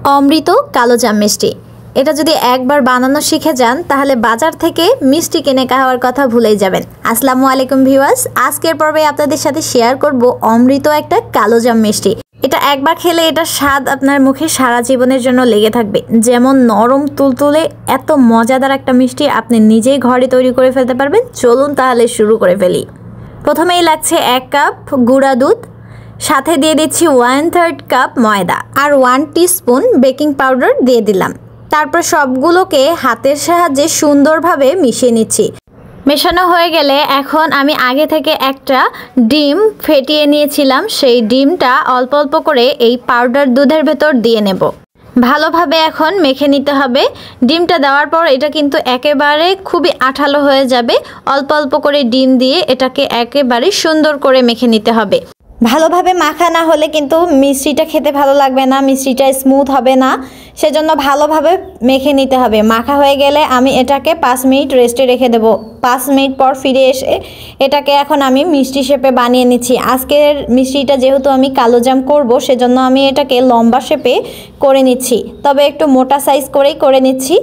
অমৃত কালোজাম মিষ্টি। এটা যদি একবার বানানো শিখে যান তাহলে বাজার থেকে মিষ্টি কিনে খাওয়ার কথা ভুলেই যাবেন। আসসালামু আলাইকুম ভিউয়ার্স, আজকের পর্বে আপনাদের সাথে শেয়ার করব অমৃত একটা কালোজাম মিষ্টি। এটা একবার খেলে এটা স্বাদ আপনার মুখে সারা জীবনের জন্য লেগে থাকবে। যেমন নরম তুলতুলে এত মজাদার একটা মিষ্টি আপনি নিজেই ঘরে তৈরি করে ফেলতে পারবেন। চলুন তাহলে শুরু করে ফেলি। প্রথমেই লাগছে 1 কাপ গুঁড়া দুধ, সাথে দিয়ে দিচ্ছি 1/3 কাপ ময়দা আর 1 টিস্পুন বেকিং পাউডার দিয়ে দিলাম। তারপর সবগুলোকে হাতের সাহায্যে সুন্দরভাবে মিশিয়ে নিচ্ছি। মেশানো হয়ে গেলে এখন আমি আগে থেকে একটা ডিম ফেটিয়ে নিয়েছিলাম, সেই ডিমটা অল্প অল্প করে এই পাউডার দুধের ভেতর দিয়ে নেব। ভালোভাবে এখন মেখে নিতে হবে। ডিমটা দেওয়ার পর এটা কিন্তু একেবারে খুবই আঠালো হয়ে যাবে। অল্প অল্প করে ডিম দিয়ে এটাকে একেবারে সুন্দর করে মেখে নিতে হবে। ভালোভাবে মাখা না হলে কিন্তু মিষ্টিটা খেতে ভালো লাগবে না, মিষ্টিটা স্মুথ হবে না। সেজন্য ভালোভাবে মেখে নিতে হবে। মাখা হয়ে গেলে আমি এটাকে 5 মিনিট রেস্টে রেখে দেব। 5 মিনিট পর ফিরে এসে এটাকে এখন আমি মিষ্টি শেপে বানিয়ে নিচ্ছি। আজকের মিষ্টিটা যেহেতু আমি কালোজাম করব, সেজন্য আমি এটাকে লম্বা শেপে করে নিচ্ছি, তবে একটু মোটা সাইজ করেই করে নিচ্ছি।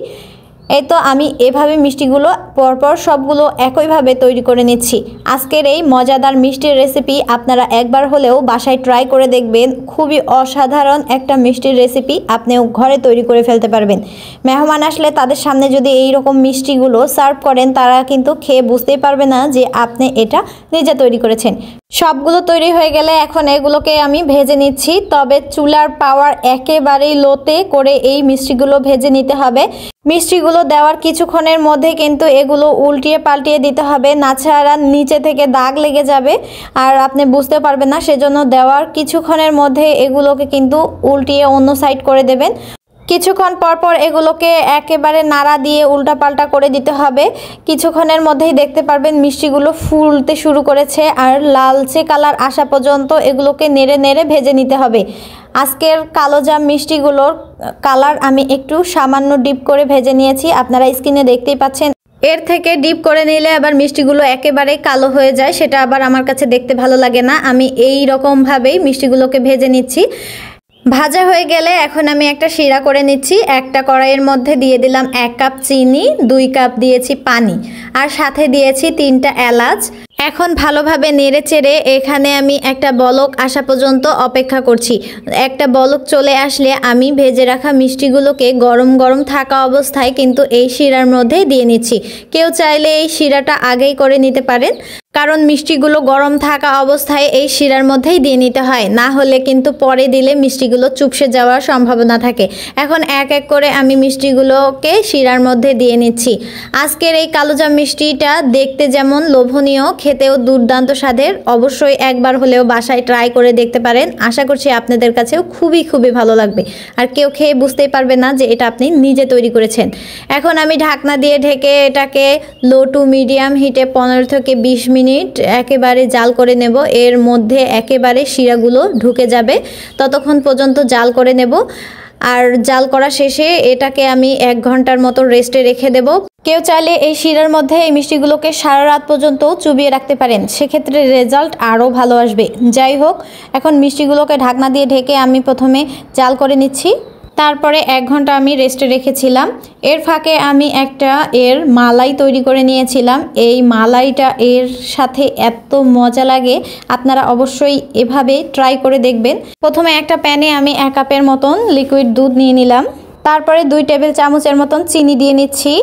এই তো আমি এভাবে মিষ্টিগুলো পরপর সবগুলো একইভাবে তৈরি করে নিচ্ছি। আজকের এই মজাদার মিষ্টির রেসিপি আপনারা একবার হলেও বাসায় ট্রাই করে দেখবেন। খুবই অসাধারণ একটা মিষ্টির রেসিপি, আপনিও ঘরে তৈরি করে ফেলতে পারবেন। মেহমান আসলে তাদের সামনে যদি এই রকম মিষ্টিগুলো সার্ভ করেন, তারা কিন্তু খেয়ে বুঝতেই পারবে না যে আপনি এটা নিজে তৈরি করেছেন। সবগুলো তৈরি হয়ে গেলে এখন এগুলোকে আমি ভেজে নিচ্ছি, তবে চুলার পাওয়ার একেবারেই লোতে করে এই মিষ্টিগুলো ভেজে নিতে হবে। মিষ্টিগুলো দেওয়ার কিছুক্ষণের মধ্যে কিন্তু এগুলো উল্টিয়ে পাল্টিয়ে দিতে হবে, নাছাড়া নিচে থেকে দাগ লেগে যাবে আর আপনি বুঝতে পারবেন না। সেজন্য দেওয়ার কিছুক্ষণের মধ্যে এগুলোকে কিন্তু উল্টিয়ে অন্য সাইড করে দেবেন। কিছুক্ষণ পর পর এগুলোকে একেবারে নাড়া দিয়ে উল্টাপাল্টা করে দিতে হবে। কিছুক্ষণের মধ্যেই দেখতে পারবেন মিষ্টিগুলো ফুলতে শুরু করেছে আর লালচে কালার আসা পর্যন্ত এগুলোকে নেড়ে নেড়ে ভেজে নিতে হবে। আজকের কালোজাম মিষ্টিগুলোর কালার আমি একটু সামান্য ডিপ করে ভেজে নিয়েছি, আপনারা স্ক্রিনে দেখতেই পাচ্ছেন। এর থেকে ডিপ করে নিলে আবার মিষ্টিগুলো একেবারে কালো হয়ে যায়, সেটা আবার আমার কাছে দেখতে ভালো লাগে না। আমি এই রকমভাবেই মিষ্টিগুলোকে ভেজে নিচ্ছি। ভাজা হয়ে গেলে এখন আমি একটা শিরা করে নিচ্ছি। একটা কড়াইয়ের মধ্যে দিয়ে দিলাম 1 কাপ চিনি, 2 কাপ দিয়েছি পানি আর সাথে দিয়েছি 3টা এলাচ। এখন ভালোভাবে নেড়ে চেড়ে এখানে আমি একটা বলক আসা পর্যন্ত অপেক্ষা করছি। একটা বলক চলে আসলে আমি ভেজে রাখা মিষ্টিগুলোকে গরম গরম থাকা অবস্থায় কিন্তু এই শিরার মধ্যে দিয়ে নিচ্ছি। কেউ চাইলে এই শিরাটা আগেই করে নিতে পারেন, কারণ মিষ্টিগুলো গরম থাকা অবস্থায় এই শিরার মধ্যেই দিয়ে নিতে হয়, না হলে কিন্তু পরে দিলে মিষ্টিগুলো চুপসে যাওয়ার সম্ভাবনা থাকে। এখন এক এক করে আমি মিষ্টিগুলোকে শিরার মধ্যে দিয়ে নিচ্ছি। আজকের এই কালোজাম মিষ্টিটা দেখতে যেমন লোভনীয়, খেতেও দুর্দান্ত স্বাদের। অবশ্যই একবার হলেও বাসায় ট্রাই করে দেখতে পারেন। আশা করছি আপনাদের কাছেও খুবই ভালো লাগবে আর কেউ খেয়ে বুঝতেই পারবে না যে এটা আপনি নিজে তৈরি করেছেন। এখন আমি ঢাকনা দিয়ে ঢেকে এটাকে লো টু মিডিয়াম হিটে 15 থেকে 20 মিনিট একেবারে জাল করে নেব। এর মধ্যে একেবারে শিরাগুলো ঢুকে যাবে, ততক্ষণ পর্যন্ত জাল করে নেব। আর জাল করা শেষে এটাকে আমি 1 ঘন্টার মতো রেস্টে রেখে দেব। কেউ চাইলে এই শিরার মধ্যে এই মিষ্টিগুলোকে সারা রাত পর্যন্ত চুবিয়ে রাখতে পারেন, সেক্ষেত্রে রেজাল্ট আরও ভালো আসবে। যাই হোক, এখন মিষ্টিগুলোকে ঢাকনা দিয়ে ঢেকে আমি প্রথমে জাল করে নিচ্ছি, তারপরে 1 ঘন্টা আমি রেস্টে রেখেছিলাম। এর ফাঁকে আমি একটা মালাই তৈরি করে নিয়েছিলাম। এই মালাইটা এর সাথে এত মজা লাগে, আপনারা অবশ্যই এভাবে ট্রাই করে দেখবেন। প্রথমে একটা প্যানে আমি 1 কাপের মতন লিকুইড দুধ নিয়ে নিলাম, তারপরে 2 টেবিল চামচের মতন চিনি দিয়ে নিচ্ছি,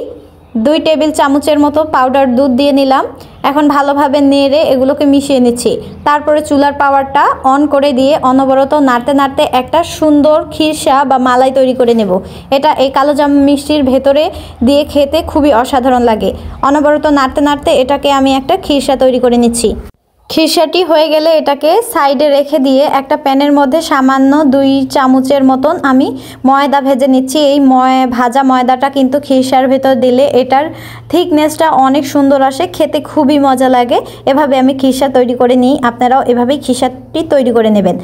2 টেবিল চামচের মতো পাউডার দুধ দিয়ে নিলাম। এখন ভালোভাবে নেড়ে এগুলোকে মিশিয়ে নিচ্ছি। তারপরে চুলার পাওয়ারটা অন করে দিয়ে অনবরত নাড়তে নাড়তে একটা সুন্দর খিরসা বা মালাই তৈরি করে নেব। এটা এই কালোজাম মিষ্টির ভেতরে দিয়ে খেতে খুবই অসাধারণ লাগে। অনবরত নাড়তে নাড়তে এটাকে আমি একটা খিরসা তৈরি করে নিচ্ছি। খিরসাটি হয়ে গেলে এটাকে সাইডে রেখে দিয়ে একটা প্যানের মধ্যে সামান্য 2 চামচের মতন আমি ময়দা ভেজে নিচ্ছি। এই ভাজা ময়দাটা কিন্তু খিরসার ভেতর দিলে এটার থিকনেসটা অনেক সুন্দর আসে, খেতে খুবই মজা লাগে। এভাবে আমি খিরসা তৈরি করে নিই, আপনারাও এভাবেই খিরসাটি তৈরি করে নেবেন।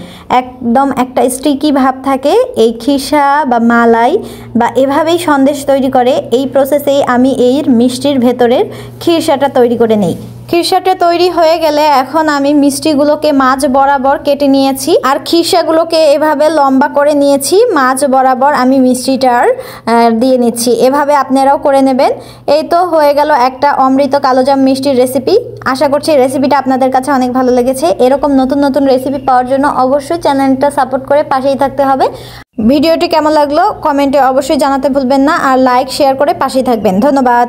একদম একটা স্টিকি ভাব থাকে এই খিরসা বা মালাই বা এভাবেই সন্দেশ তৈরি করে। এই প্রসেসেই আমি এই মিষ্টির ভেতরের খিরসাটা তৈরি করে নেই। খিরসাটা তৈরি হয়ে গেলে এখন আমি মিষ্টিগুলোকে মাঝ বরাবর কেটে নিয়েছি আর খিরসাগুলোকে এভাবে লম্বা করে নিয়েছি। মাঝ বরাবর আমি মিষ্টিটার দিয়ে নিচ্ছি। এভাবে আপনারাও করে নেবেন। এই তো হয়ে গেল একটা অমৃত কালোজাম মিষ্টির রেসিপি। আশা করছি রেসিপিটা আপনাদের কাছে অনেক ভালো লেগেছে। এরকম নতুন নতুন রেসিপি পাওয়ার জন্য অবশ্যই চ্যানেলটা সাপোর্ট করে পাশেই থাকতে হবে। ভিডিওটি কেমন লাগলো কমেন্টে অবশ্যই জানাতে ভুলবেন না, আর লাইক শেয়ার করে পাশেই থাকবেন। ধন্যবাদ।